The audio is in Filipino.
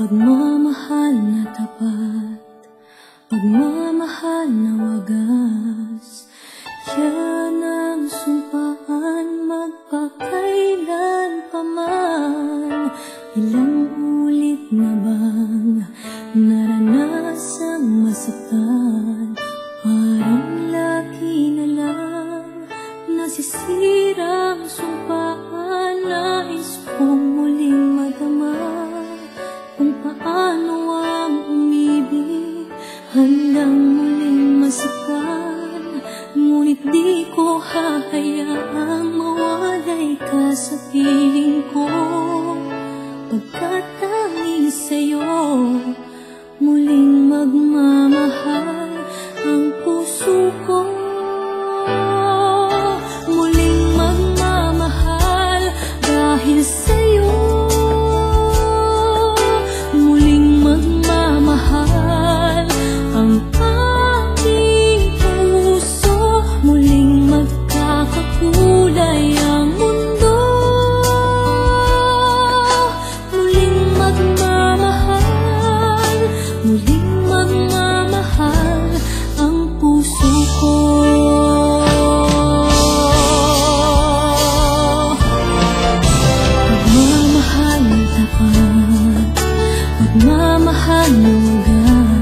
Pagmamahal na tapat, pagmamahal na wagas, yan ang sumpaan magpakailan pa man. Ilang ulit na bang naranasang masaktan? Parang lagi na lang nasisira ang sumpaan. Nais kong muling madama kung paano ang umibig hanggang muling masaktan. Ngunit di ko hahayaang mawalay ka sa piling ko, pagkat tanging sa'yo muling magmamahal ang puso ko. Muling magmamahal dahil sa'yo, muling magmamahal ang aking puso. Muling magkakakulay ang mundo, muling magmamahal, muling magmamahal ang puso ko. Pagmamahal na tapat, pagmamahal na wagas,